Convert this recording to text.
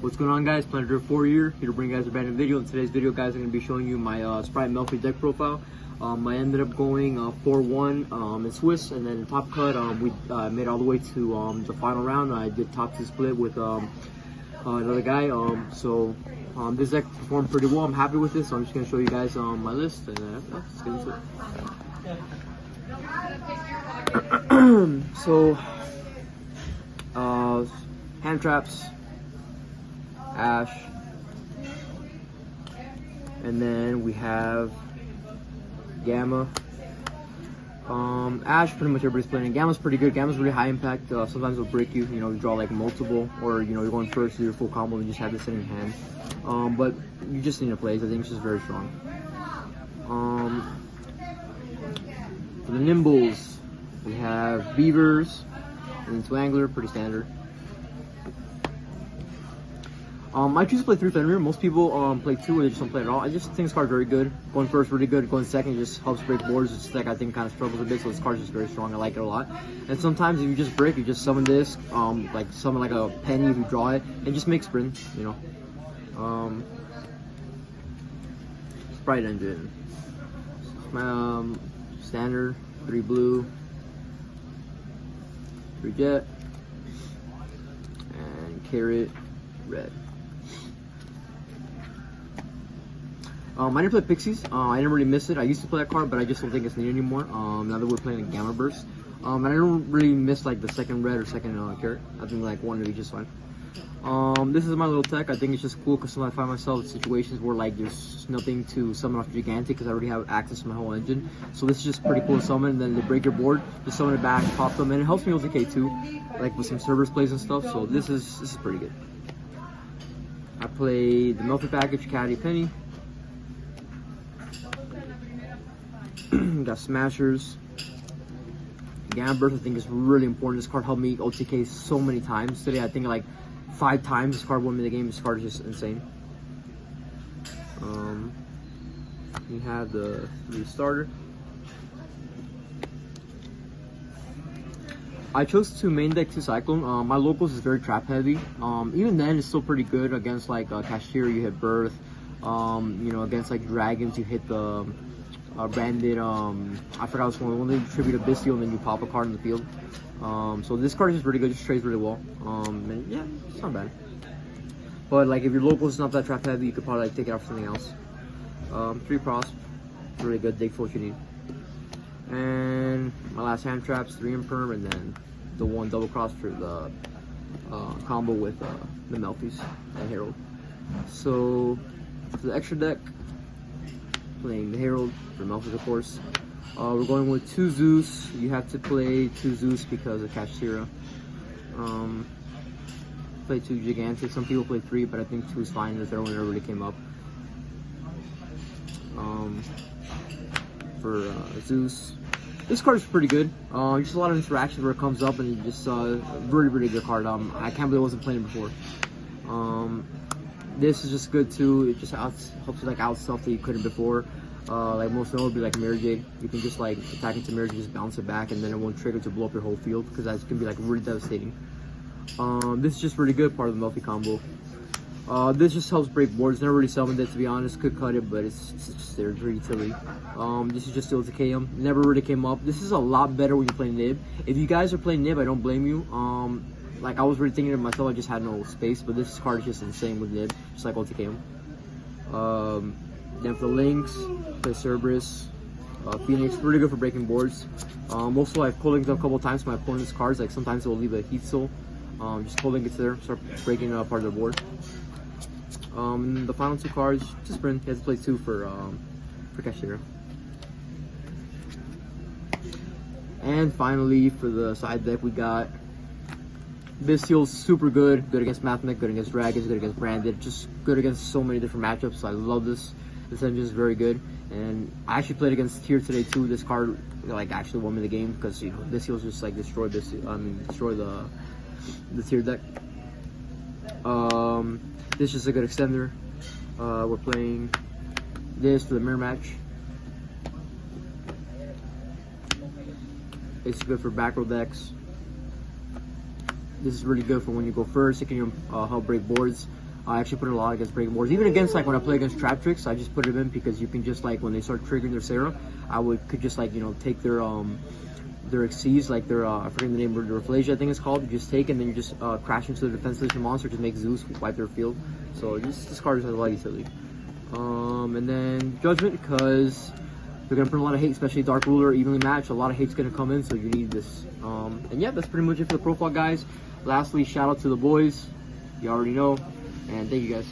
What's going on, guys? Planet 4 here to bring you guys a brand new video. In today's video, guys, I'm going to be showing you my Spright Melffy deck profile. I ended up going 4-1 in Swiss, and then in Top Cut, we made it all the way to the final round. I did top 2 split with another guy. This deck performed pretty well. I'm happy with this, so I'm just going to show you guys my list, and let's get into it. Hand traps, Ash, and then we have Gamma. Ash, pretty much everybody's playing. Gamma's pretty good. Gamma's really high impact. Sometimes it'll break you. You know, you draw like multiple, or you know, you're going first, do your full combo, and you just have this in your hand. But you just need to play. I think it's just very strong. For the nimbles, we have Beavers and Twangler, pretty standard. I choose to play 3 Fenrir. Most people play 2 or they just don't play at all. I just think this card's very good. Going first, really good. Going second, just helps break boards. It's like I think kind of struggles a bit, so this card's just very strong. I like it a lot. And sometimes if you just break, you just summon this, like summon like a penny if you draw it, and just make sprint, you know. Spright engine. Standard, 3 blue, 3 jet, and carrot, red. I didn't play Pixies. I didn't really miss it. I used to play that card, but I just don't think it's needed anymore. Now that we're playing a Gamma Burst. And I don't really miss like the second red or second carrot. I think like one would be just fine. This is my little tech. I think it's just cool because sometimes I find myself in situations where like there's nothing to summon off Gigantic because I already have access to my whole engine. So this is just pretty cool to summon. And then they break your board, just summon it back, pop them, and it helps me with the K2, like with some servers plays and stuff. So this is pretty good. I played the Melffy package, Caddy, Penny. Got Smashers. Gamma Burst I think is really important. This card helped me OTK so many times today. I think like 5 times this card won me the game. This card is just insane. We have the starter. I chose to main deck 2 Cyclone. My locals is very trap heavy. Even then it's still pretty good against like Cashier, you hit Birth. You know, against like Dragons you hit the branded, I forgot which one they tribute a Bistio and then you pop a card in the field. So this card is just really good, just trades really well. And yeah, it's not bad. But like if your local is not that trap heavy, you could probably like take it out for something else. 3 Prosp, really good, dig for what you need. And my last hand traps, 3 Imperm, and then the 1 double cross for the combo with the Melffys and Herald. So for the extra deck, playing the Herald for Melffy, of course. We're going with 2 Zeus. You have to play 2 Zeus because of Kashtira. Play 2 Gigantic. Some people play 3, but I think 2 is fine. The 3rd one never really came up. For Zeus, this card is pretty good. Just a lot of interactions where it comes up, and you just really good card. I can't believe I wasn't playing it before. This is just good too. It just helps you like out stuff that you couldn't before. Like most of them would be like Mirror Jade. You can just like attack into Mirror Jade, just bounce it back, and then it won't trigger to blow up your whole field because that can be like really devastating. This is just really good, part of the Melffy combo. This just helps break boards. Never really summoned it, to be honest. Could cut it, but it's just there. It's really utility. This is just still to KM. Never really came up. This is a lot better when you play Nib. If you guys are playing Nib, I don't blame you. Like I was really thinking of myself, I just had no space, but this card is just insane with Nib, just like OTK. Then for the links, play Cerberus, Phoenix, really good for breaking boards. Also I've cold linked a couple times to my opponent's cards, like sometimes it will leave a Heat Soul. Just cold link it there, start breaking part of the board. The final 2 cards, just sprint, he has to play 2 for Cashier. And finally for the side deck we got Bistio's super good. Good against Mathmech, good against Dragons, good against Branded. Just good against so many different matchups. So I love this. This engine is very good. And I actually played against Tier today too. This card like actually won me the game because you know Bistio's just like destroy destroy the Tier deck. This is a good extender. We're playing this for the mirror match. It's good for back row decks. This is really good for when you go first. It can help break boards. I actually put it a lot against breaking boards. Even against, like, when I play against trap tricks, I just put it in because you can just, like, when they start triggering their Sarah, could just, like, you know, take their exceeds, like their, I forget the name, their Rafflesia, I think it's called. You just take it and then you just crash into the defense legion monster to make Zeus wipe their field. So this card has a lot of utility. And then Judgment, because they're gonna put a lot of hate, especially Dark Ruler, evenly matched. A lot of hate's gonna come in, so you need this. And yeah, that's pretty much it for the profile, guys. Lastly, shout out to the boys. You already know. And thank you guys.